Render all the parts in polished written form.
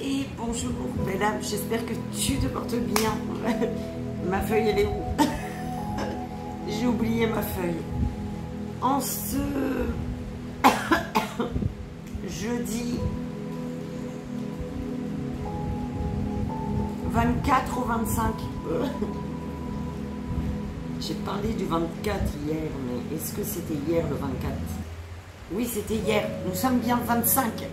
Et bonjour, belle âme, j'espère que tu te portes bien. Ma feuille, elle est où? J'ai oublié ma feuille. En ce jeudi 24 au 25. J'ai parlé du 24 hier, mais est-ce que c'était hier le 24? Oui, c'était hier. Nous sommes bien le 25.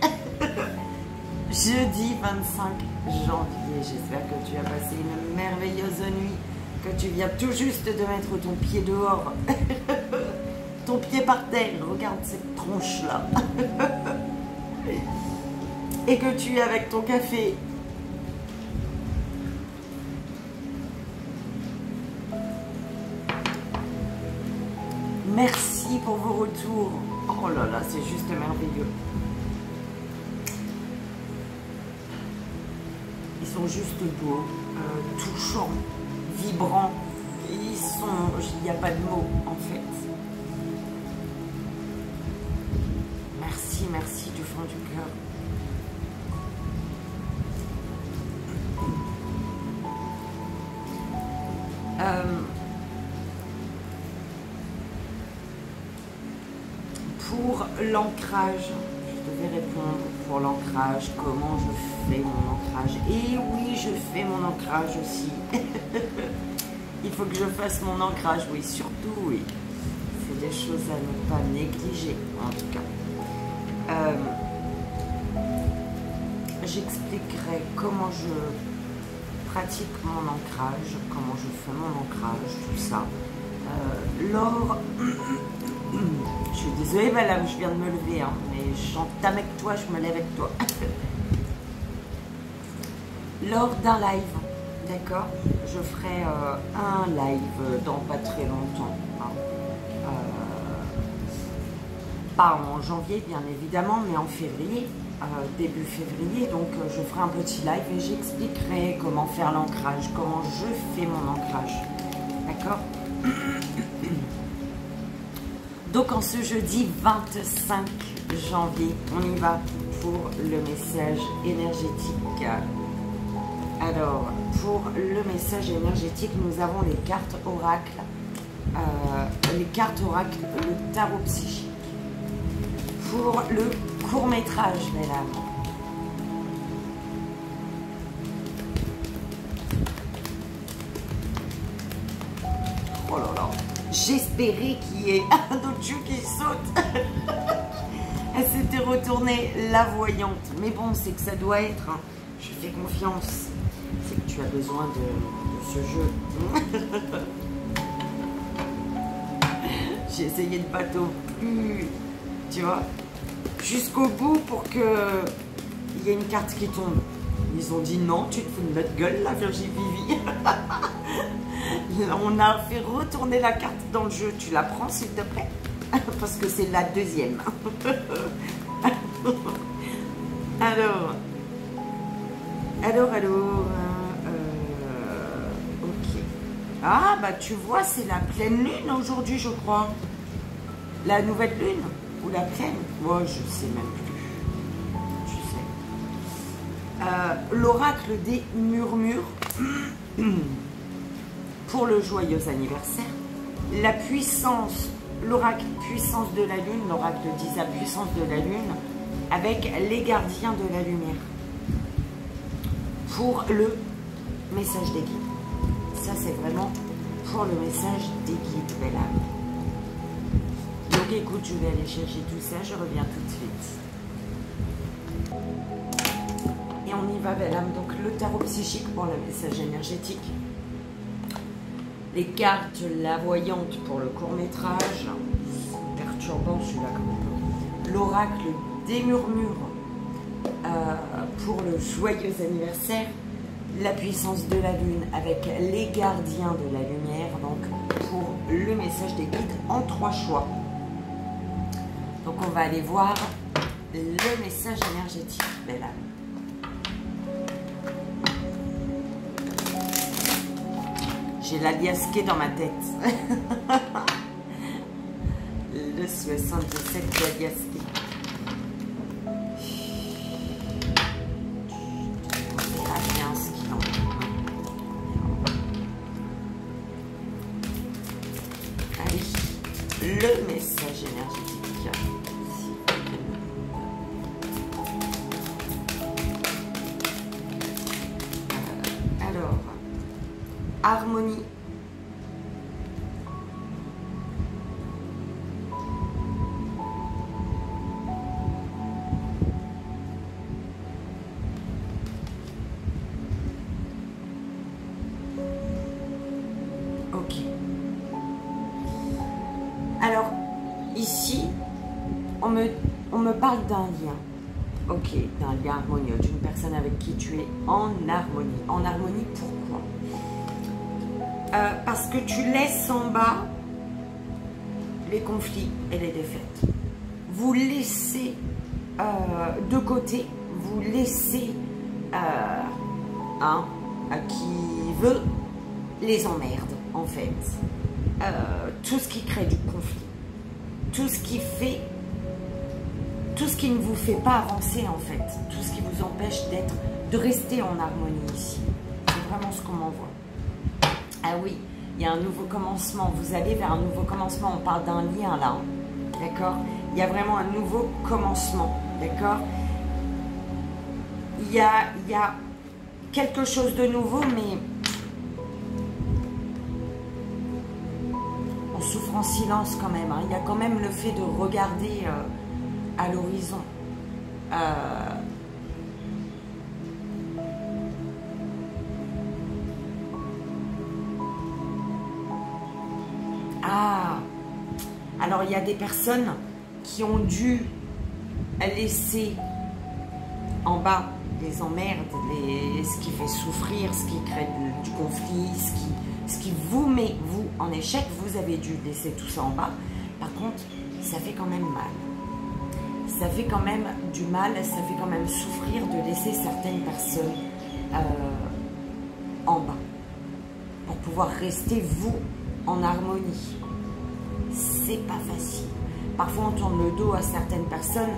Jeudi 25 janvier. J'espère que tu as passé une merveilleuse nuit, que tu viens tout juste de mettre ton pied dehors. Ton pied par terre. Regarde cette tronche-là. Et que tu es avec ton café. Merci pour vos retours. Oh là là, c'est juste merveilleux. Ils sont juste beaux, touchants, vibrants. Il n'y a pas de mots en fait. Merci, merci du fond du cœur. Pour l'ancrage, je devais répondre pour l'ancrage, comment je fais mon ancrage. Et oui, je fais mon ancrage aussi. Il faut que je fasse mon ancrage, oui, surtout, oui. C'est des choses à ne pas négliger, en tout cas. J'expliquerai comment je pratique mon ancrage, comment je fais mon ancrage, tout ça. Lors... Je suis désolée, madame, je viens de me lever, hein, mais j'entame avec toi, je me lève avec toi. Lors d'un live, d'accord, je ferai un live dans pas très longtemps. Hein. Pas en janvier, bien évidemment, mais en février, début février. Donc, je ferai un petit live et j'expliquerai comment faire l'ancrage, comment je fais mon ancrage. D'accord? Donc en ce jeudi 25 janvier, on y va pour le message énergétique. Alors, pour le message énergétique, nous avons les cartes oracles, le tarot psychique. Pour le court-métrage, mesdames. Oh là là. J'espérais qu'il y ait un autre jeu qui saute. Elle s'était retournée la voyante. Mais bon, c'est que ça doit être. Hein. Je fais confiance. C'est que tu as besoin de ce jeu. J'ai essayé de bateau plus, tu vois, jusqu'au bout pour qu'il y ait une carte qui tombe. Ils ont dit non, tu te fous de notre gueule, la Virginie Vivi. On a fait retourner la carte dans le jeu. Tu la prends, s'il te plaît? Parce que c'est la deuxième. Alors. Ok. Ah, bah tu vois, c'est la pleine lune aujourd'hui, je crois. La nouvelle lune? Ou la pleine? Moi, je sais même plus. Tu sais. L'oracle des murmures. Pour le joyeux anniversaire, la puissance, l'oracle puissance de la lune, l'oracle dit la puissance de la lune, avec les gardiens de la lumière. Pour le message des guides. Ça, c'est vraiment pour le message des guides, belle âme. Donc, écoute, je vais aller chercher tout ça, je reviens tout de suite. Et on y va, belle âme. Donc, le tarot psychique pour le message énergétique. Les cartes, la voyante pour le court-métrage, perturbant celui-là quand même. L'oracle des murmures pour le joyeux anniversaire. La puissance de la lune avec les gardiens de la lumière. Donc pour le message des guides en 3 choix. Donc on va aller voir le message énergétique. Belle âme. J'ai l'aliasqué dans ma tête. Le 77 d'aliasqué. le message énergétique. Alors, harmonie. Ok. Alors, ici, on me parle d'un lien. Ok, d'un lien harmonieux, d'une personne avec qui tu es en harmonie. En harmonie, pourquoi? Parce que tu laisses en bas les conflits et les défaites. Vous laissez de côté, vous laissez qui veut les emmerdes, en fait. Tout ce qui crée du conflit, tout ce qui fait, tout ce qui ne vous fait pas avancer, en fait, tout ce qui vous empêche de rester en harmonie ici. C'est vraiment ce qu'on m'envoie. Ah oui, il y a un nouveau commencement, vous allez vers un nouveau commencement, on parle d'un lien là, d'accord? Il y a vraiment un nouveau commencement, d'accord? Il y a quelque chose de nouveau, mais on souffre en silence quand même, hein. Il y a quand même le fait de regarder à l'horizon. Ah, alors il y a des personnes qui ont dû laisser en bas les emmerdes, ce qui fait souffrir, ce qui crée du conflit, ce qui vous met, vous, en échec. Vous avez dû laisser tout ça en bas. Par contre, ça fait quand même mal. Ça fait quand même du mal, ça fait quand même souffrir de laisser certaines personnes en bas. Pour pouvoir rester, vous, en harmonie. C'est pas facile. Parfois, on tourne le dos à certaines personnes,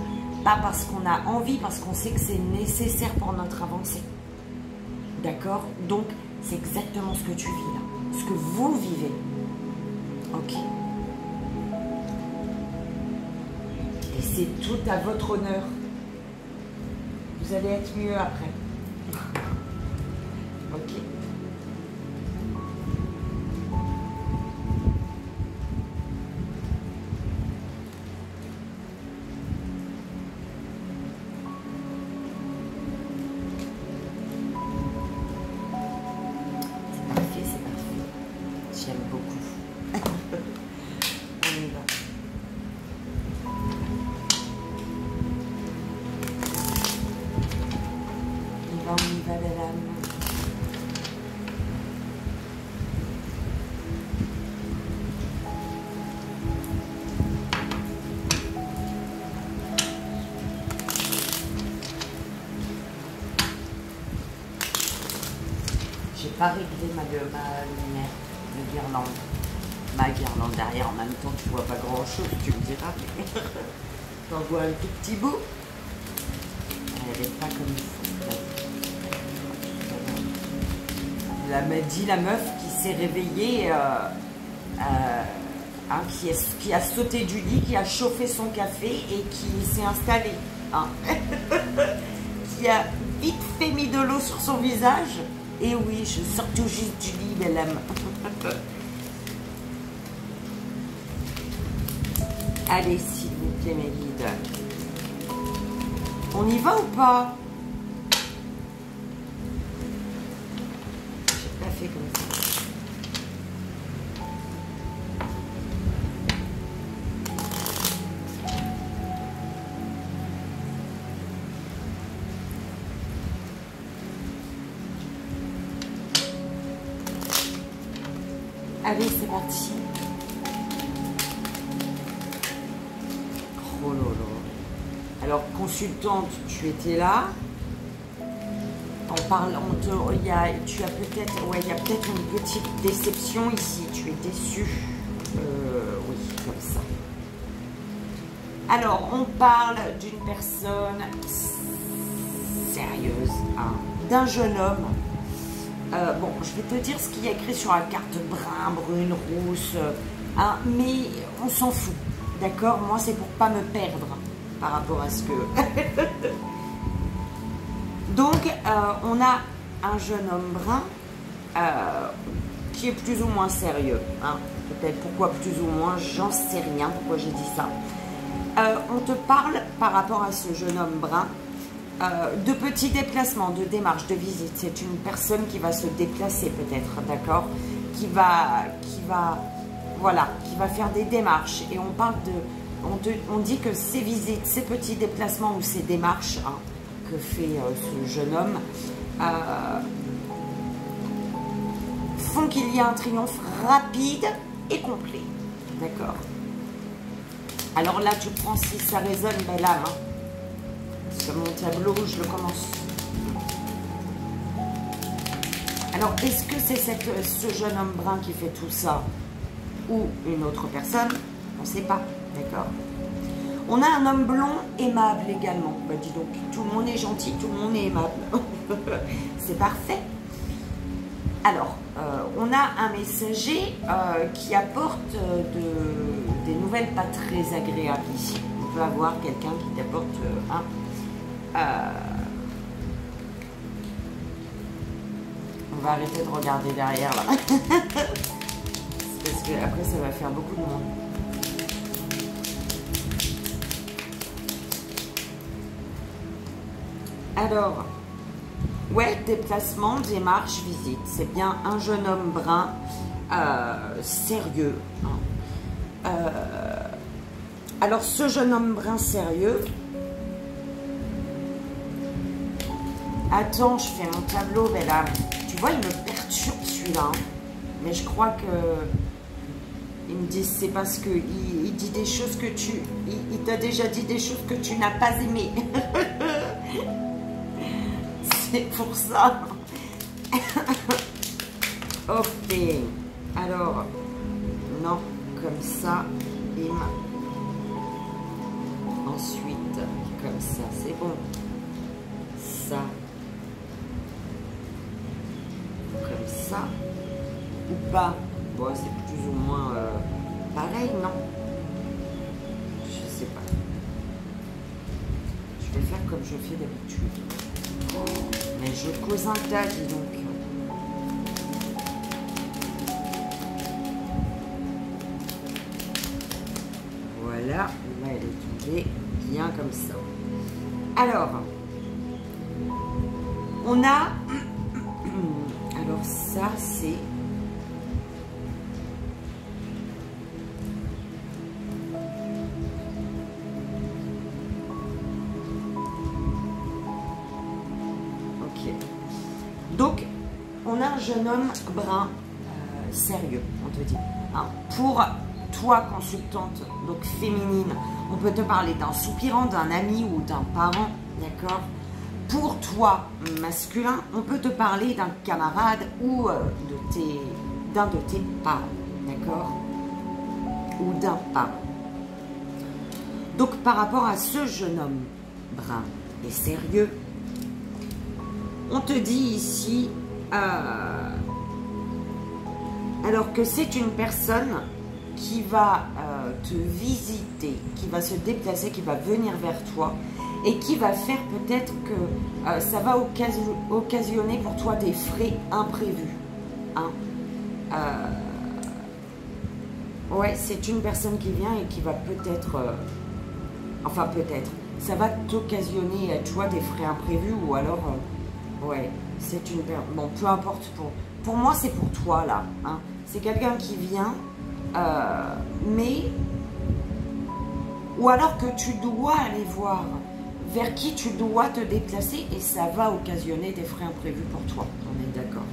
pas parce qu'on a envie, parce qu'on sait que c'est nécessaire pour notre avancée. D'accord? Donc, c'est exactement ce que tu vis là. Ce que vous vivez. Ok? Et c'est tout à votre honneur. Vous allez être mieux après. Ok? J'aime beaucoup. On y va. On y va, la lame. J'ai pas réglé ma lumière. Guirlande, ma guirlande derrière. En même temps, tu vois pas grand chose, tu me diras, mais t'en vois un tout petit bout. Elle est pas comme il faut. Elle m'a dit la meuf qui s'est réveillée, qui a sauté du lit, qui a chauffé son café et qui s'est installée. Hein. Qui a vite fait mis de l'eau sur son visage. Et oui, je sors tout juste du lit, belle âme. Allez, s'il vous plaît, mes guides. On y va ou pas? J'ai pas fait comme ça. Allez, c'est parti. Oh là là. Alors, consultante, tu étais là. Tu as peut-être, ouais, il y a peut-être une petite déception ici. Tu es déçu. Oui, comme ça. Alors, on parle d'une personne sérieuse, hein, d'un jeune homme. Bon, je vais te dire ce qu'il y a écrit sur la carte: brun, brune, rousse, hein, mais on s'en fout, d'accord? Moi, c'est pour pas me perdre par rapport à ce que... Donc, on a un jeune homme brun qui est plus ou moins sérieux. Hein. Peut-être pourquoi plus ou moins, j'en sais rien, pourquoi j'ai dit ça. On te parle par rapport à ce jeune homme brun de petits déplacements, de démarches, de visites. C'est une personne qui va se déplacer peut-être, d'accord, qui va faire des démarches. Et on parle de, on dit que ces visites, ces petits déplacements ou ces démarches hein, que fait ce jeune homme font qu'il y a un triomphe rapide et complet, d'accord. Alors là, tu prends si ça résonne, ben là, hein, sur mon tableau, je le commence. Alors, est-ce que c'est ce jeune homme brun qui fait tout ça ou une autre personne? On ne sait pas, d'accord. On a un homme blond aimable également. Bah, dis donc, tout le monde est gentil, tout le monde est aimable. C'est parfait. Alors, on a un messager qui apporte des nouvelles pas très agréables ici. On peut avoir quelqu'un qui t'apporte on va arrêter de regarder derrière là. Parce que après ça va faire beaucoup de monde. Alors, ouais, déplacement, démarche, visite. C'est bien un jeune homme brun, sérieux. Hein. Alors, ce jeune homme brun sérieux... Attends, je fais mon tableau, mais là, tu vois, il me perturbe celui-là. Hein. Mais je crois que... Il me dit, c'est parce que il dit des choses que tu... Il t'a déjà dit des choses que tu n'as pas aimées. C'est pour ça. Ok. Alors, non, comme ça. Bim. Ensuite, comme ça, c'est bon. Ça. Comme ça. Ou pas. Bon, c'est plus ou moins pareil, non? Je sais pas. Je vais faire comme je fais d'habitude. Mais je cause un tas, dis donc. Voilà, là elle est tombée bien comme ça. Alors, on a... Alors ça, c'est... Donc, on a un jeune homme brun, sérieux, on te dit. Hein. Pour toi, consultante, donc féminine, on peut te parler d'un soupirant, d'un ami ou d'un parent, d'accord? Pour toi, masculin, on peut te parler d'un camarade ou d'un de tes parents, d'accord? Ou d'un parent. Donc, par rapport à ce jeune homme brun et sérieux, on te dit ici, alors que c'est une personne qui va te visiter, qui va se déplacer, qui va venir vers toi et qui va faire peut-être que ça va occasionner pour toi des frais imprévus. Hein. Ouais, c'est une personne qui vient et qui va peut-être, enfin peut-être, ça va t'occasionner, tu vois, des frais imprévus ou alors... Ouais, c'est une... Bon, peu importe. Pour moi, c'est pour toi, là. Hein. C'est quelqu'un qui vient, mais... Ou alors que tu dois aller voir vers qui tu dois te déplacer et ça va occasionner des frais imprévus pour toi. On est d'accord.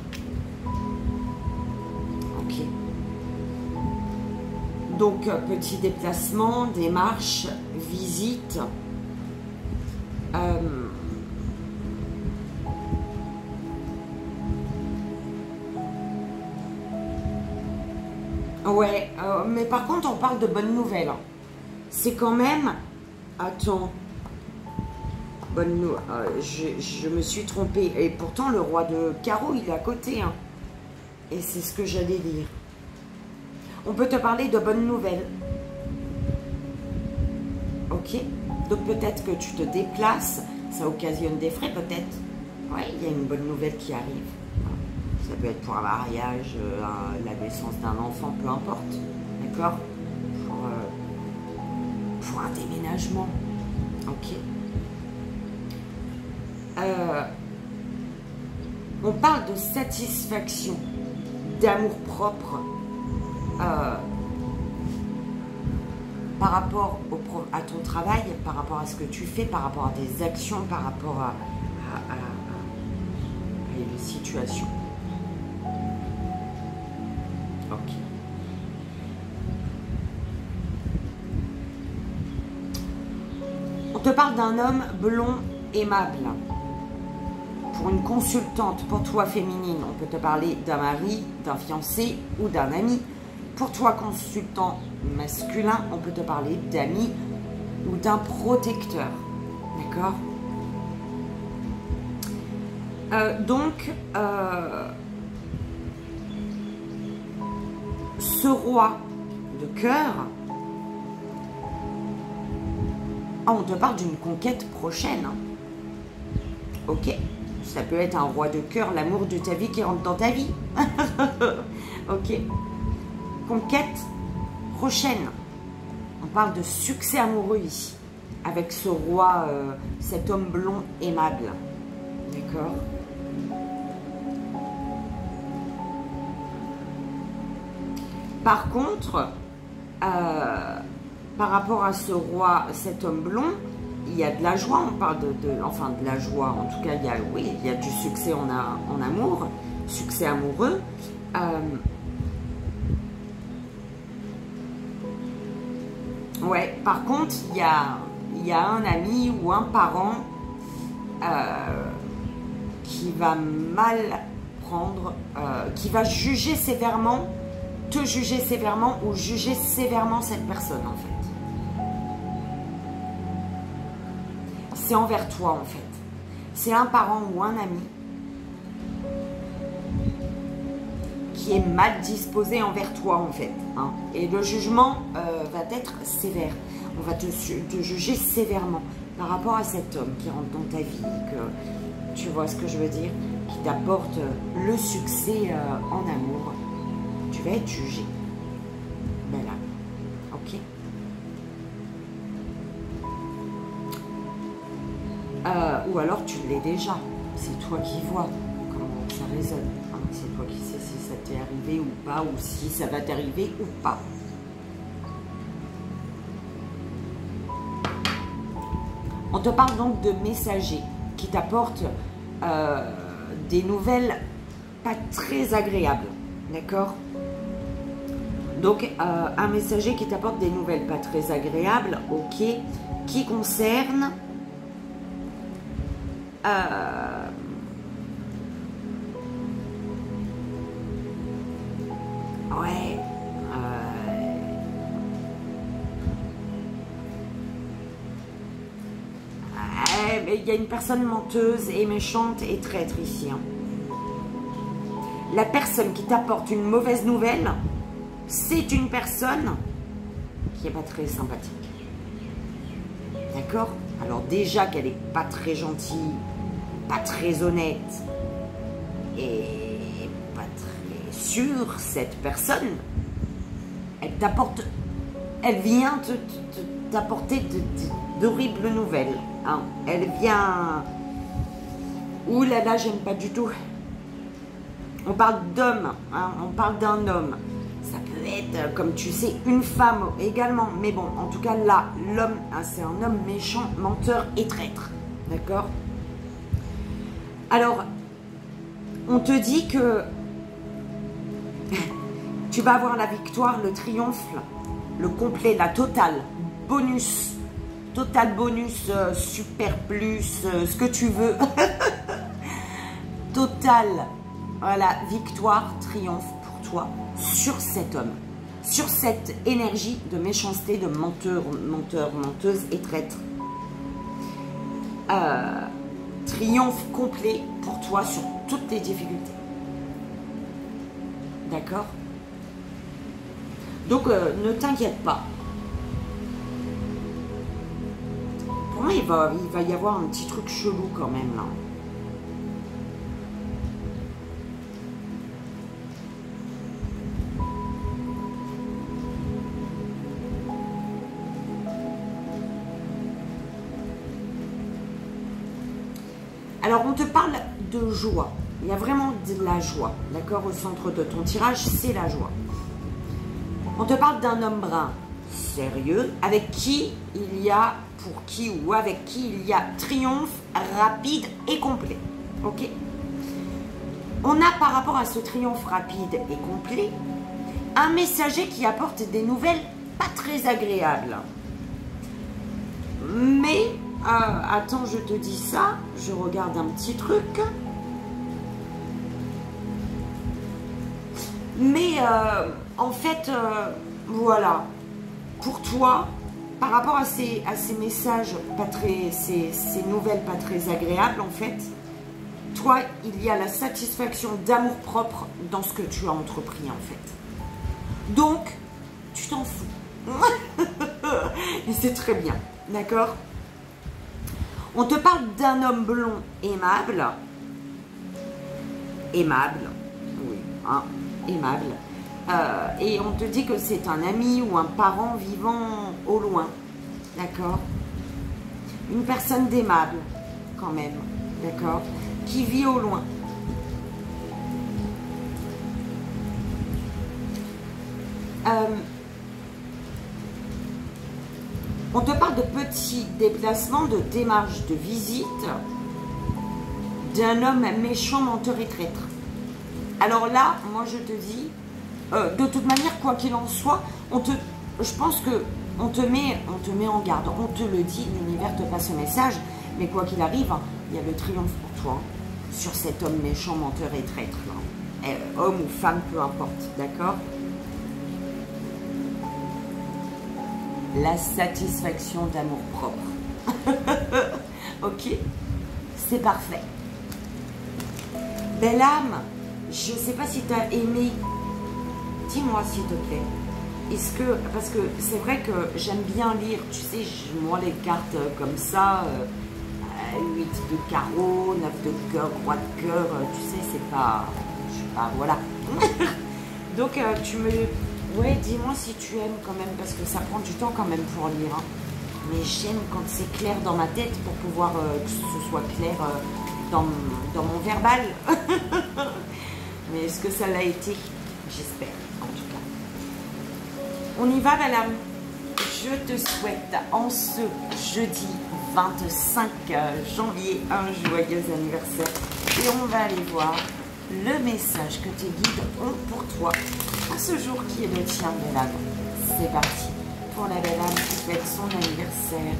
Ok. Donc, petit déplacement, démarche, visite... Ouais, mais par contre, on parle de bonnes nouvelles. C'est quand même... Attends. Bonne nouvelle. Je me suis trompée. Et pourtant, le roi de carreau, il est à côté. Hein. Et c'est ce que j'allais dire. On peut te parler de bonnes nouvelles. Ok? Donc peut-être que tu te déplaces, ça occasionne des frais peut-être. Oui, il y a une bonne nouvelle qui arrive. Ça peut être pour un mariage, la naissance d'un enfant, peu importe. D'accord? Pour un déménagement. Ok? On parle de satisfaction, d'amour propre par rapport à ton travail, par rapport à ce que tu fais, par rapport à tes actions, par rapport à une situation. Ok. On te parle d'un homme blond aimable. Pour une consultante, pour toi féminine, on peut te parler d'un mari, d'un fiancé ou d'un ami. Pour toi consultant masculin, on peut te parler d'amis ou d'un protecteur. D'accord? Donc, ce roi de cœur, on te parle d'une conquête prochaine. Hein. Ok? Ça peut être un roi de cœur, l'amour de ta vie qui rentre dans ta vie. Ok? Conquête prochaine. On parle de succès amoureux ici. Avec ce roi, cet homme blond aimable. D'accord? Par contre, par rapport à ce roi, cet homme blond, il y a de la joie, on parle enfin de la joie, en tout cas, oui, il y a du succès en amour, succès amoureux. Ouais, par contre, il y a un ami ou un parent qui va mal prendre, qui va juger sévèrement, te juger sévèrement ou juger sévèrement cette personne, en fait. C'est envers toi, en fait. C'est un parent ou un ami qui est mal disposé envers toi, en fait. Hein. Et le jugement va être sévère. On va te juger sévèrement par rapport à cet homme qui rentre dans ta vie, que tu vois ce que je veux dire, qui t'apporte le succès en amour. Tu vas être jugé. Ben là, ok. Ou alors tu l'es déjà. C'est toi qui vois comment ça résonne. Hein. C'est toi qui sais si ça t'est arrivé ou pas, ou si ça va t'arriver ou pas. On te parle donc de messagers qui t'apportent des nouvelles pas très agréables. D'accord? Donc, un messager qui t'apporte des nouvelles pas très agréables, ok, qui concerne ouais, mais il y a une personne menteuse et méchante et traître ici. Hein. La personne qui t'apporte une mauvaise nouvelle, c'est une personne qui n'est pas très sympathique. D'accord? Alors déjà qu'elle n'est pas très gentille, pas très honnête et pas très sûre, cette personne, elle t'apporte, elle vient t'apporter d'horribles nouvelles. Hein. Elle vient... Ouh là là, j'aime pas du tout. On parle d'homme, hein, on parle d'un homme. Ça peut être, comme tu sais, une femme également. Mais bon, en tout cas, là, l'homme, hein, c'est un homme méchant, menteur et traître. D'accord? Alors, on te dit que tu vas avoir la victoire, le triomphe, le complet, la totale, bonus, total bonus, super plus, ce que tu veux. Total, voilà, victoire, triomphe pour toi sur cet homme, sur cette énergie de méchanceté, de menteur, menteuse et traître. Triomphe complet pour toi sur toutes les difficultés. D'accord? Donc, ne t'inquiète pas. Pour moi, il va y avoir un petit truc chelou quand même, là. Alors, on te parle de joie. Il y a vraiment de la joie, d'accord? Au centre de ton tirage, c'est la joie. On te parle d'un homme brun sérieux, avec qui il y a, pour qui ou avec qui il y a triomphe rapide et complet. Ok? On a par rapport à ce triomphe rapide et complet, un messager qui apporte des nouvelles pas très agréables. Mais, attends, je te dis ça, je regarde un petit truc. Mais, en fait, voilà, pour toi, par rapport à ces messages, pas très, ces nouvelles pas très agréables, en fait, toi, il y a la satisfaction d'amour-propre dans ce que tu as entrepris, en fait. Donc, tu t'en fous. Et c'est très bien, d'accord? On te parle d'un homme blond aimable. Aimable, oui, hein, aimable. Et on te dit que c'est un ami ou un parent vivant au loin, d'accord? Une personne d'aimable, quand même, d'accord? Qui vit au loin. On te parle de petits déplacements, de démarches, de visites d'un homme méchant, menteur et traître. Alors là, moi je te dis, de toute manière, quoi qu'il en soit, je pense que on te met en garde, on te le dit, l'univers te passe ce message, mais quoi qu'il arrive, hein, il y a le triomphe pour toi, hein, sur cet homme méchant, menteur et traître, hein. Homme ou femme, peu importe, d'accord? La satisfaction d'amour-propre. Ok? C'est parfait. Belle âme, je ne sais pas si tu as aimé. Dis-moi s'il te plaît. Est-ce que, parce que c'est vrai que j'aime bien lire, tu sais, moi les cartes comme ça, 8 de carreau, 9 de cœur, roi de cœur, tu sais, c'est pas, je sais pas, voilà. Donc tu me, ouais, dis-moi si tu aimes quand même, parce que ça prend du temps quand même pour lire, hein. Mais j'aime quand c'est clair dans ma tête pour pouvoir que ce soit clair dans mon verbal. Mais est-ce que ça l'a été? J'espère, en tout cas. On y va, madame. Je te souhaite en ce jeudi 25 janvier un joyeux anniversaire. Et on va aller voir le message que tes guides ont pour toi à ce jour qui est le tien, belle âme. C'est parti pour la belle âme qui fête son anniversaire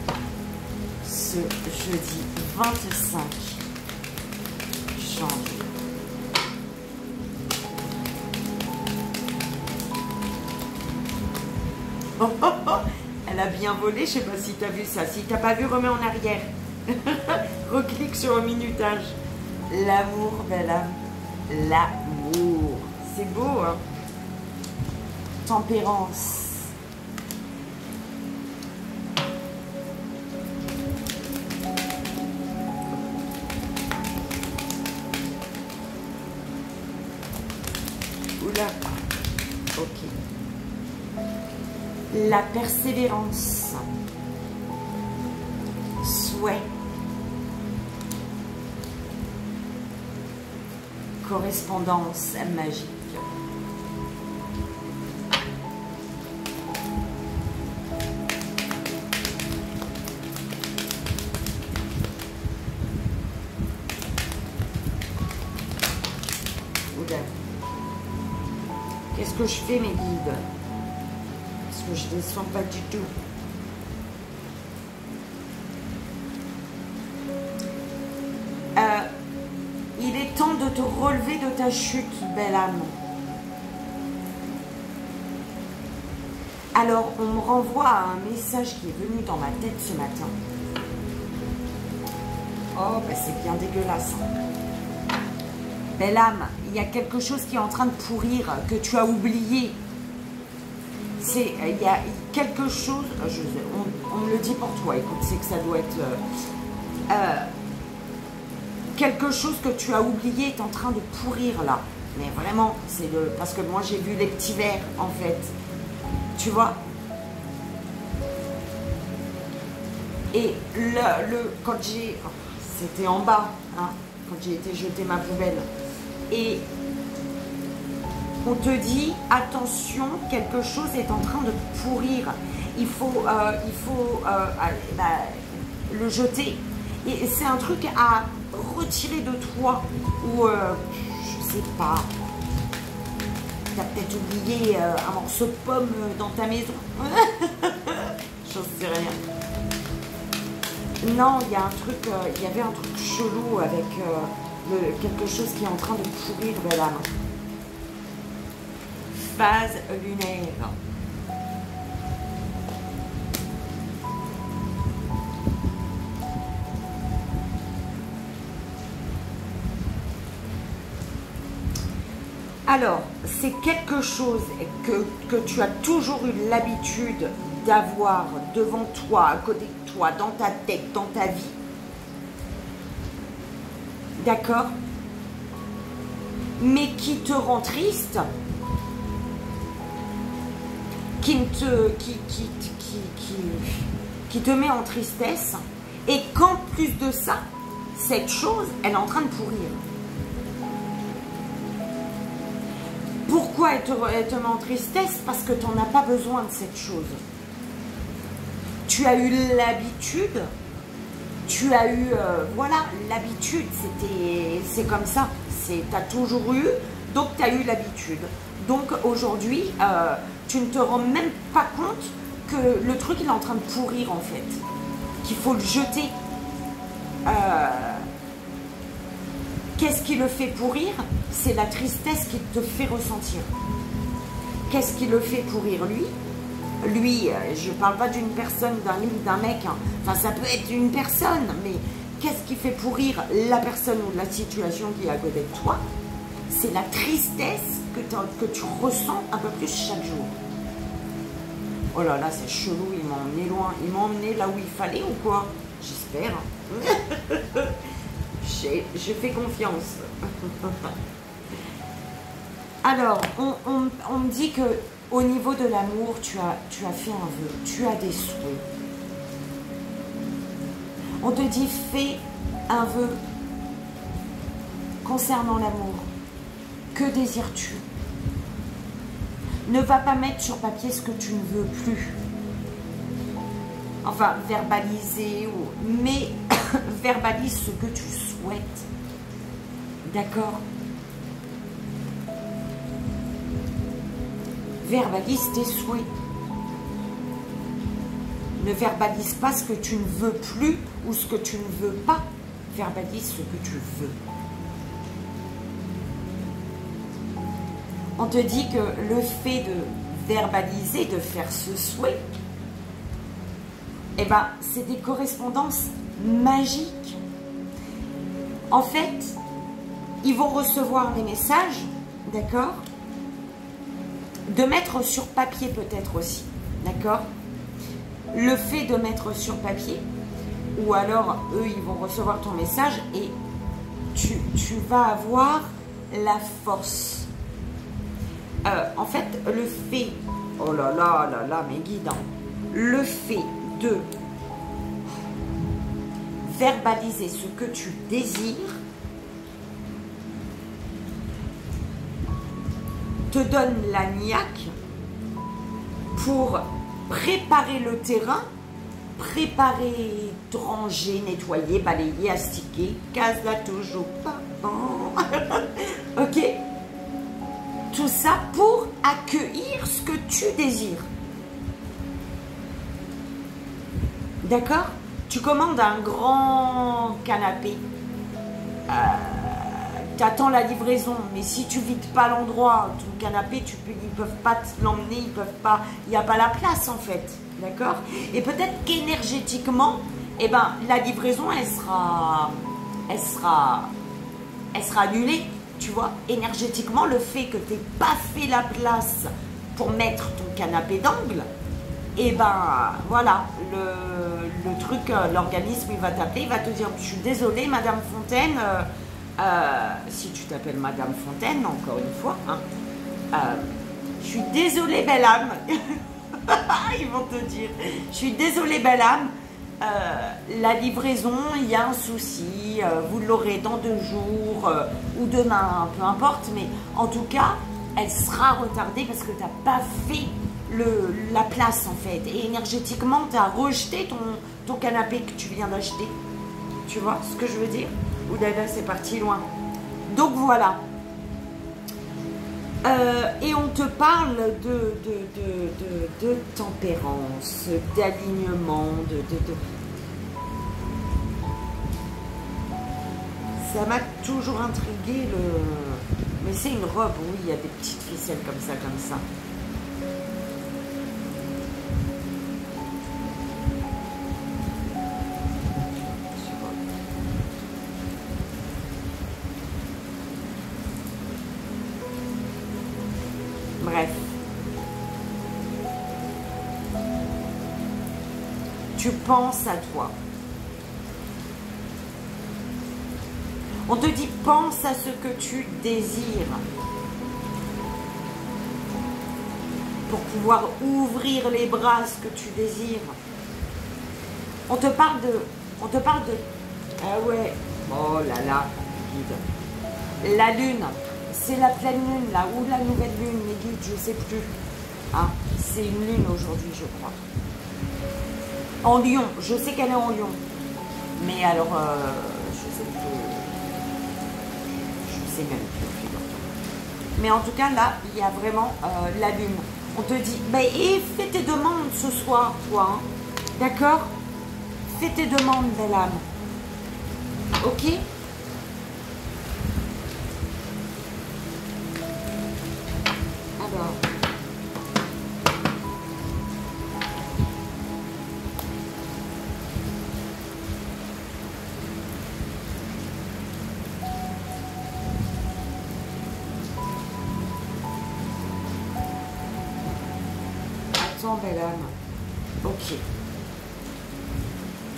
ce jeudi 25 janvier. Oh, oh, oh, elle a bien volé, je sais pas si tu as vu ça. Si tu n'as pas vu, remets en arrière. Reclique sur le minutage. L'amour, belle âme. L'amour. C'est beau, hein? Tempérance. Oula. Ok. La persévérance, souhait, correspondance magique. Oula. Qu'est-ce que je fais, mes guides? Je ne sens pas du tout. Il est temps de te relever de ta chute, belle âme. Alors, on me renvoie à un message qui est venu dans ma tête ce matin. Oh, bah c'est bien dégueulasse. Belle âme, il y a quelque chose qui est en train de pourrir, que tu as oublié. il y a quelque chose, on me le dit pour toi, écoute, c'est que ça doit être quelque chose que tu as oublié est en train de pourrir là. Mais vraiment, c'est parce que moi j'ai vu les petits vers en fait, tu vois. Et quand j'ai, c'était en bas, hein, quand j'ai été jeter ma poubelle, et on te dit attention, quelque chose est en train de pourrir. Il faut le jeter. Et c'est un truc à retirer de toi ou je sais pas. T'as peut-être oublié un morceau de pomme dans ta maison. J'en sais rien. Non, il y a un truc, il y avait un truc chelou avec quelque chose qui est en train de pourrir de l'âme. Phase lunaire. Alors, c'est quelque chose que tu as toujours eu l'habitude d'avoir devant toi, à côté de toi, dans ta tête, dans ta vie. D'accord? Mais qui te rend triste, qui te met en tristesse, et qu'en plus de ça, cette chose, elle est en train de pourrir. Pourquoi elle te met en tristesse? Parce que tu n'en as pas besoin de cette chose. Tu as eu l'habitude, tu as eu, voilà, l'habitude, c'est comme ça. Tu as toujours eu, donc tu as eu l'habitude. Donc aujourd'hui, tu ne te rends même pas compte que le truc il est en train de pourrir en fait. Qu'il faut le jeter. Qu'est-ce qui le fait pourrir? C'est la tristesse qui te fait ressentir. Qu'est-ce qui le fait pourrir lui? Lui, je ne parle pas d'une personne, d'un mec. Hein. Enfin, ça peut être une personne, mais qu'est-ce qui fait pourrir la personne ou la situation qui est à côté de toi? C'est la tristesse que tu ressens un peu plus chaque jour. Oh là là, c'est chelou, il m'a emmené loin. Il m'a emmené là où il fallait ou quoi? J'espère. Je fais confiance. Alors, on me dit que au niveau de l'amour, tu as fait un vœu, tu as des souhaits. On te dit, fais un vœu concernant l'amour. Que désires-tu? Ne va pas mettre sur papier ce que tu ne veux plus. Enfin, verbaliser, mais verbalise ce que tu souhaites. D'accord? Verbalise tes souhaits. Ne verbalise pas ce que tu ne veux plus ou ce que tu ne veux pas. Verbalise ce que tu veux. On te dit que le fait de verbaliser, de faire ce souhait, eh ben, c'est des correspondances magiques. En fait, ils vont recevoir des messages, d'accord? De mettre sur papier peut-être aussi, d'accord? Le fait de mettre sur papier, ou alors eux, ils vont recevoir ton message et tu vas avoir la force. En fait, le fait, oh là là là là, mes guides, hein, le fait de verbaliser ce que tu désires te donne la niaque pour préparer le terrain, préparer, ranger, nettoyer, balayer, astiquer, case-la toujours pas. Ok? Tout ça pour accueillir ce que tu désires. D'accord? Tu commandes un grand canapé. Tu attends la livraison, mais si tu vides pas l'endroit, ton canapé, ils peuvent pas l'emmener, ils peuvent pas, il n'y a pas la place en fait. D'accord? Et peut-être qu'énergétiquement, eh ben, la livraison, elle sera annulée. Tu vois, énergétiquement, le fait que tu n'aies pas fait la place pour mettre ton canapé d'angle, et ben voilà, le truc, l'organisme, il va t'appeler, il va te dire, je suis désolée Madame Fontaine, si tu t'appelles Madame Fontaine, encore une fois, hein, je suis désolée belle âme, ils vont te dire, je suis désolée belle âme, la livraison, il y a un souci, vous l'aurez dans 2 jours ou demain, peu importe, mais en tout cas, elle sera retardée parce que tu n'as pas fait la place en fait. Et énergétiquement, tu as rejeté ton canapé que tu viens d'acheter. Tu vois ce que je veux dire? Ou là, c'est parti loin. Donc voilà. Et on te parle de tempérance, d'alignement, Ça m'a toujours intrigué Mais c'est une robe, oui, il y a des petites ficelles comme ça, comme ça. Bref. Tu penses à toi. On te dit, pense à ce que tu désires. Pour pouvoir ouvrir les bras à ce que tu désires. On te parle de... Ah ouais. Oh là là. Guide. La lune. C'est la pleine lune là. Ou la nouvelle lune. Les guides, je sais plus. Ah, c'est une lune aujourd'hui, je crois. En Lion. Je sais qu'elle est en Lion. Mais alors, je sais plus. Même plus. Mais en tout cas, là, il y a vraiment la lune. On te dit, bah, et fais tes demandes ce soir, toi. Hein. D'accord? Fais tes demandes, belle âme. Ok? Alors. Belle âme. Ok.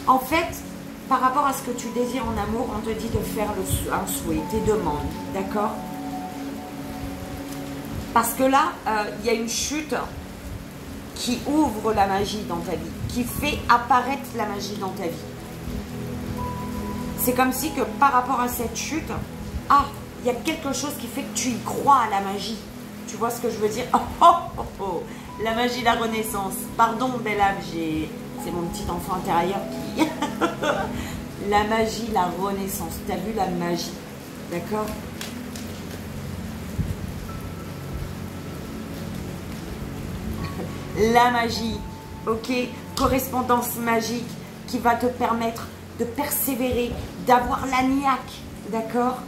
En fait, par rapport à ce que tu désires en amour, on te dit de faire un souhait, tes demandes. D'accord? Parce que là, il y a une chute qui ouvre la magie dans ta vie, qui fait apparaître la magie dans ta vie. C'est comme si que par rapport à cette chute, il y a quelque chose qui fait que tu y crois à la magie. Tu vois ce que je veux dire? Oh. La magie, la renaissance. Pardon, belle âme, c'est mon petit enfant intérieur qui... La magie, la renaissance. Tu as vu la magie? D'accord? La magie, ok? Correspondance magique qui va te permettre de persévérer, d'avoir la niaque, d'accord?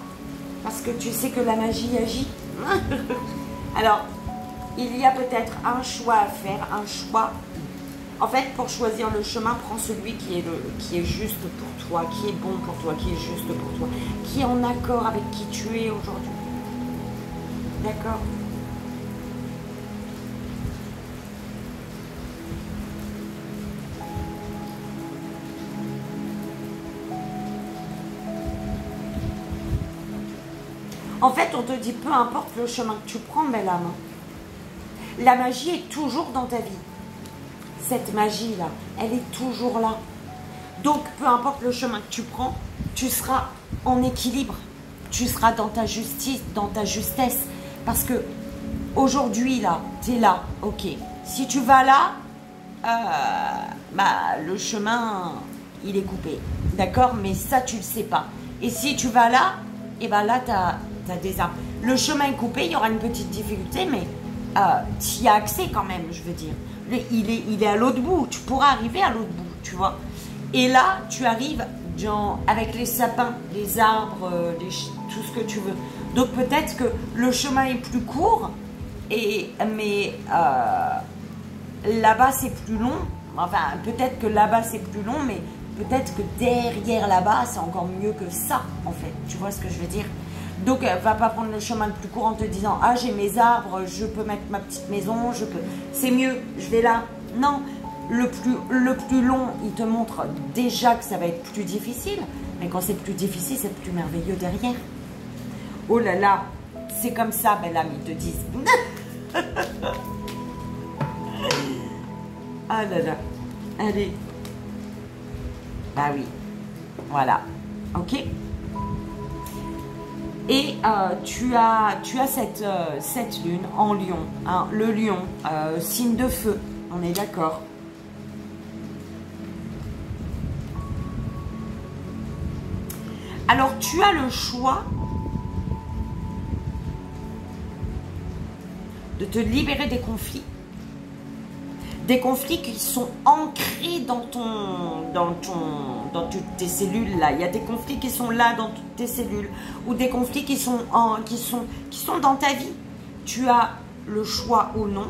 Parce que tu sais que la magie agit. Alors, il y a peut-être un choix à faire, un choix. En fait, pour choisir le chemin, prends celui qui est juste pour toi, qui est bon pour toi, qui est juste pour toi, qui est en accord avec qui tu es aujourd'hui. D'accord? En fait, on te dit, peu importe le chemin que tu prends, belle âme, la magie est toujours dans ta vie. Cette magie-là, elle est toujours là. Donc, peu importe le chemin que tu prends, tu seras en équilibre. Tu seras dans ta justice, dans ta justesse. Parce que aujourd'hui, là, tu es là, ok. Si tu vas là, le chemin, il est coupé. D'accord? Mais ça, tu ne le sais pas. Et si tu vas là, et ben là, tu as des arbres. Le chemin est coupé, il y aura une petite difficulté, mais tu y as accès quand même, je veux dire. Il est à l'autre bout, tu pourras arriver à l'autre bout, tu vois. Et là, tu arrives avec les sapins, les arbres, tout ce que tu veux. Donc peut-être que le chemin est plus court, mais là-bas c'est plus long. Enfin, peut-être que là-bas c'est plus long, mais peut-être que derrière là-bas c'est encore mieux que ça, en fait. Tu vois ce que je veux dire? Donc, va pas prendre le chemin le plus court en te disant « Ah, j'ai mes arbres, je peux mettre ma petite maison, je peux... C'est mieux, je vais là. » Non, le plus long, il te montre déjà que ça va être plus difficile. Mais quand c'est plus difficile, c'est plus merveilleux derrière. Oh là là, c'est comme ça, belle âme, ils te disent. Ah là là, allez. Bah oui, voilà, ok. Et tu as cette lune en lion, hein, le lion, signe de feu, on est d'accord. Alors tu as le choix de te libérer des conflits qui sont ancrés dans toutes tes cellules là. Il y a des conflits qui sont là dans toutes tes cellules ou des conflits qui sont dans ta vie. Tu as le choix ou non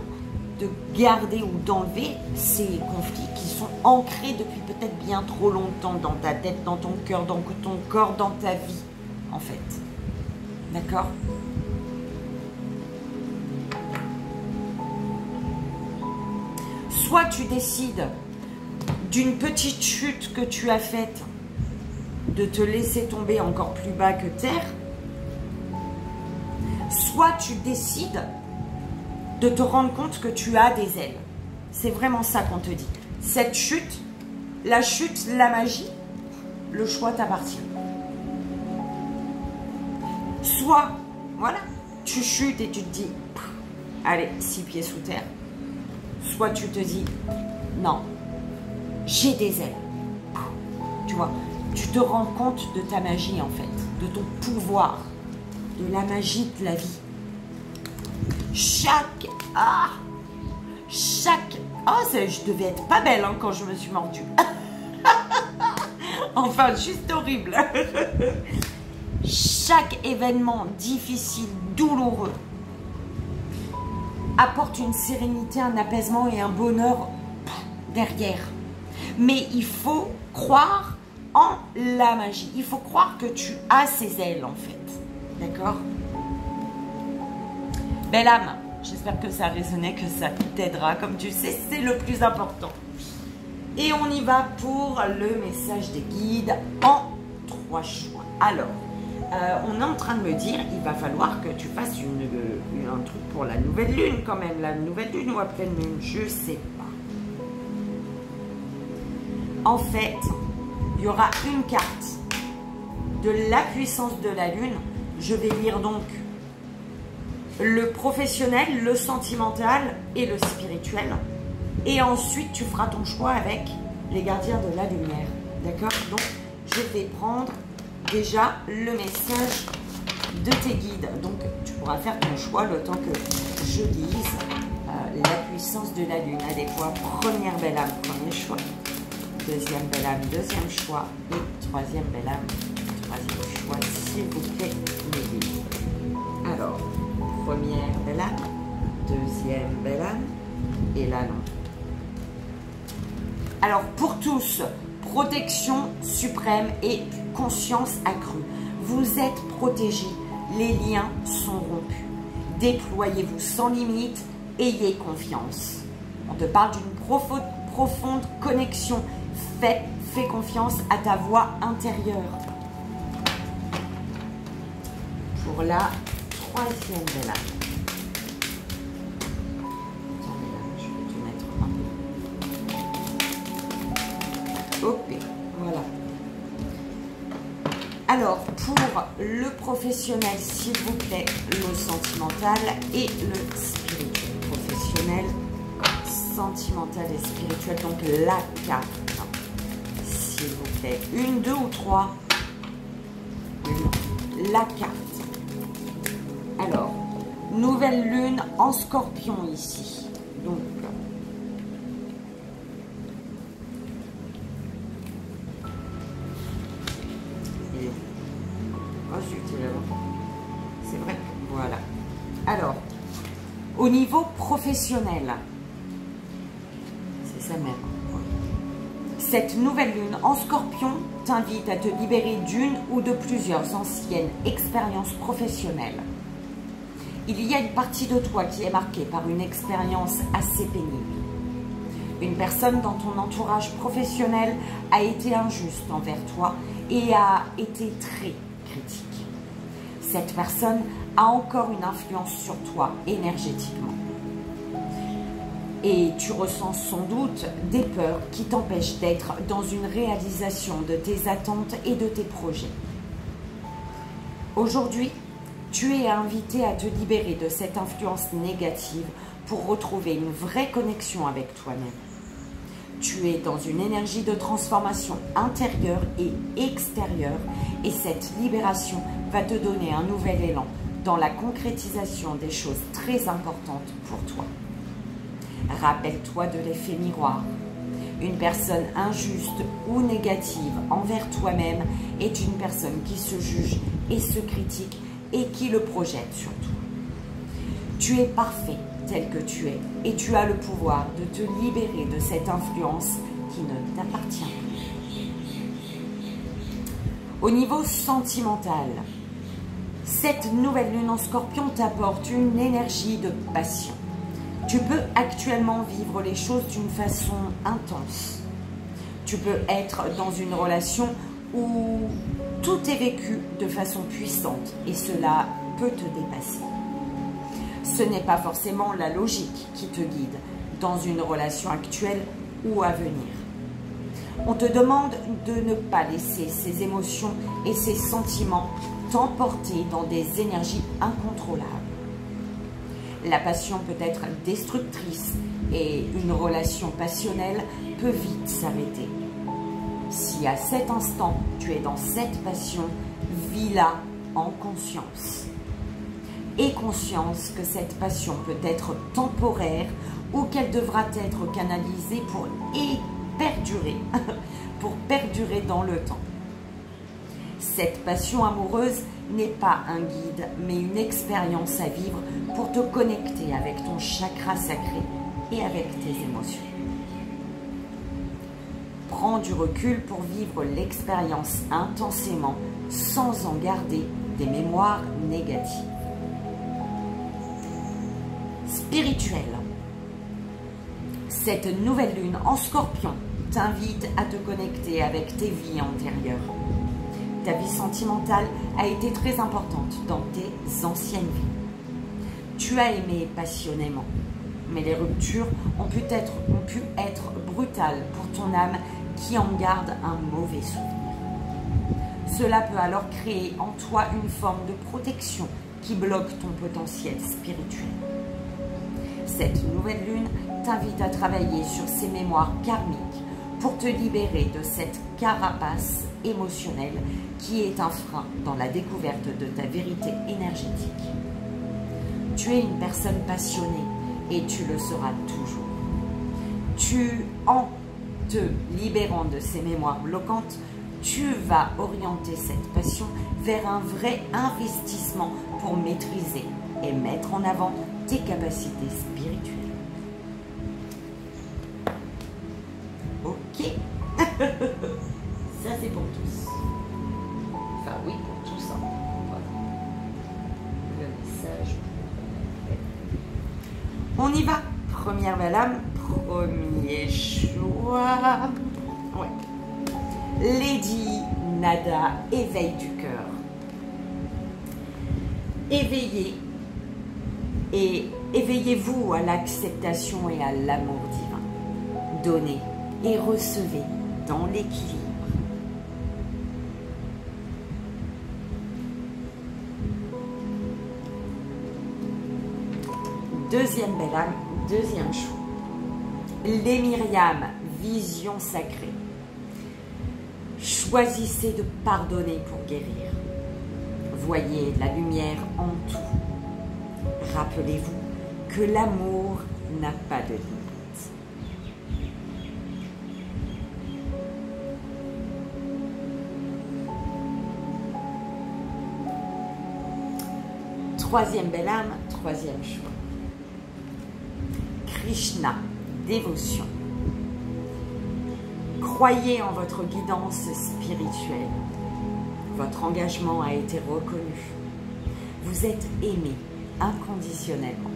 de garder ou d'enlever ces conflits qui sont ancrés depuis peut-être bien trop longtemps dans ta tête, dans ton cœur, dans ton corps, dans ta vie en fait. D'accord ? Soit tu décides d'une petite chute que tu as faite, de te laisser tomber encore plus bas que terre, soit tu décides de te rendre compte que tu as des ailes. C'est vraiment ça qu'on te dit. Cette chute, la magie, le choix t'appartient. Soit, voilà, tu chutes et tu te dis, allez, 6 pieds sous terre. Soit tu te dis, non, j'ai des ailes. Tu vois, tu te rends compte de ta magie en fait, de ton pouvoir, de la magie de la vie. Je devais être pas belle hein, quand je me suis mordue. Enfin, juste horrible. Chaque événement difficile, douloureux, apporte une sérénité, un apaisement et un bonheur derrière. Mais il faut croire en la magie. Il faut croire que tu as ces ailes en fait. D'accord ? Belle âme, j'espère que ça a résonné, que ça t'aidera. Comme tu sais, c'est le plus important. Et on y va pour le message des guides en 3 choix. Alors, on est en train de me dire, il va falloir que tu fasses un truc pour la nouvelle lune quand même. La nouvelle lune ou à pleine lune, je sais pas. En fait, il y aura une carte de la puissance de la lune. Je vais lire donc le professionnel, le sentimental et le spirituel. Et ensuite, tu feras ton choix avec les gardiens de la lumière. D'accord? Donc, je vais prendre déjà le message de tes guides. Donc, tu pourras faire ton choix le temps que je lise la puissance de la lune. Allez, voir première belle âme, premier choix. Deuxième belle âme, deuxième choix. Et troisième belle âme, troisième choix. S'il vous plaît, mes guides. Alors, première belle âme, deuxième belle âme, et là non. Alors, pour tous, protection suprême et conscience accrue. Vous êtes protégés, les liens sont rompus. Déployez-vous sans limite, ayez confiance. On te parle d'une profonde connexion. Fais confiance à ta voix intérieure. Pour la troisième belle âme. Je vais te mettre un peu. Ok, voilà. Alors, pour le professionnel, s'il vous plaît, le sentimental et le spirituel. Professionnel, sentimental et spirituel, donc la carte. S'il vous plaît, une, deux ou trois. La carte. Alors, nouvelle lune en scorpion ici. Donc, c'est vrai, voilà. Alors, au niveau professionnel, c'est ça même. Cette nouvelle lune en Scorpion t'invite à te libérer d'une ou de plusieurs anciennes expériences professionnelles. Il y a une partie de toi qui est marquée par une expérience assez pénible. Une personne dans ton entourage professionnel a été injuste envers toi et a été très critique. Cette personne a encore une influence sur toi énergétiquement. Et tu ressens sans doute des peurs qui t'empêchent d'être dans une réalisation de tes attentes et de tes projets. Aujourd'hui, tu es invité à te libérer de cette influence négative pour retrouver une vraie connexion avec toi-même. Tu es dans une énergie de transformation intérieure et extérieure et cette libération va te donner un nouvel élan dans la concrétisation des choses très importantes pour toi. Rappelle-toi de l'effet miroir. Une personne injuste ou négative envers toi-même est une personne qui se juge et se critique et qui le projette sur toi. Tu es parfait tel que tu es et tu as le pouvoir de te libérer de cette influence qui ne t'appartient plus. Au niveau sentimental, cette nouvelle lune en Scorpion t'apporte une énergie de passion. Tu peux actuellement vivre les choses d'une façon intense. Tu peux être dans une relation où tout est vécu de façon puissante et cela peut te dépasser. Ce n'est pas forcément la logique qui te guide dans une relation actuelle ou à venir. On te demande de ne pas laisser ces émotions et ces sentiments t'emporter dans des énergies incontrôlables. La passion peut être destructrice et une relation passionnelle peut vite s'arrêter. Si à cet instant tu es dans cette passion, vis-la en conscience. Aie conscience que cette passion peut être temporaire ou qu'elle devra être canalisée pour perdurer dans le temps. Cette passion amoureuse n'est pas un guide, mais une expérience à vivre pour te connecter avec ton chakra sacré et avec tes émotions. Prends du recul pour vivre l'expérience intensément sans en garder des mémoires négatives. Spirituel. Cette nouvelle lune en Scorpion t'invite à te connecter avec tes vies antérieures. Ta vie sentimentale a été très importante dans tes anciennes vies. Tu as aimé passionnément, mais les ruptures ont pu être brutales pour ton âme qui en garde un mauvais souvenir. Cela peut alors créer en toi une forme de protection qui bloque ton potentiel spirituel. Cette nouvelle lune t'invite à travailler sur ces mémoires karmiques pour te libérer de cette carapace émotionnelle qui est un frein dans la découverte de ta vérité énergétique. Tu es une personne passionnée et tu le seras toujours. En te libérant de ces mémoires bloquantes, tu vas orienter cette passion vers un vrai investissement pour maîtriser et mettre en avant tes capacités spirituelles. Ok. Ça c'est pour tous. Enfin oui, pour tous. Hein. Voilà. Le message. On y va. Première madame, premier choix. Ouais. Lady Nada, éveil du cœur. Éveillez-vous à l'acceptation et à l'amour divin. Donnez et recevez dans l'équilibre. Deuxième belle âme, deuxième choix. Les Myriam, vision sacrée. Choisissez de pardonner pour guérir. Voyez la lumière en tout. Rappelez-vous que l'amour n'a pas de limite. Troisième belle âme, troisième choix. Krishna, dévotion. croyez en votre guidance spirituelle. Votre engagement a été reconnu. Vous êtes aimé inconditionnellement.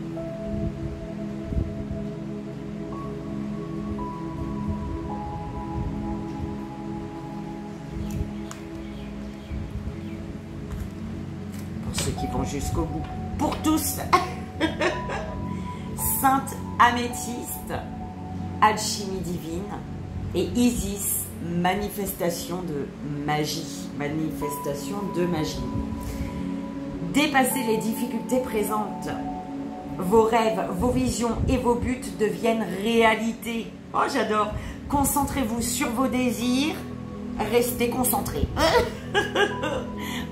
Pour ceux qui vont jusqu'au bout. Pour tous. Sainte Améthyste, alchimie divine, et Isis, manifestation de magie. Manifestation de magie. Dépassez les difficultés présentes. Vos rêves, vos visions et vos buts deviennent réalité. Oh, j'adore. Concentrez-vous sur vos désirs. Restez concentrés.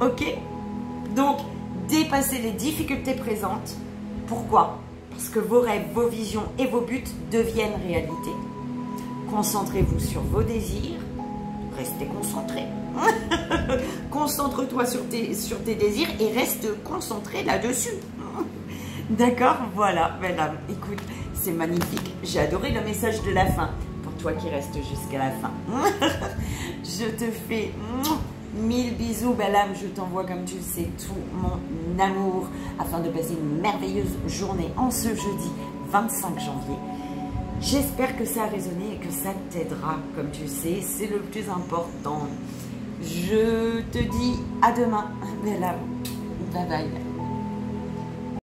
Ok? Donc, dépassez les difficultés présentes. Pourquoi? Parce que vos rêves, vos visions et vos buts deviennent réalité. Concentrez-vous sur vos désirs. Restez concentré. Concentre-toi sur tes désirs et reste concentré là-dessus. D'accord? Voilà, madame. Écoute, c'est magnifique. J'ai adoré le message de la fin. Pour toi qui restes jusqu'à la fin. Je te fais 1000 bisous, belle âme. Je t'envoie, comme tu le sais, tout mon amour afin de passer une merveilleuse journée en ce jeudi 25 janvier. J'espère que ça a résonné et que ça t'aidera. Comme tu sais, c'est le plus important. Je te dis à demain, belle âme. Bye bye.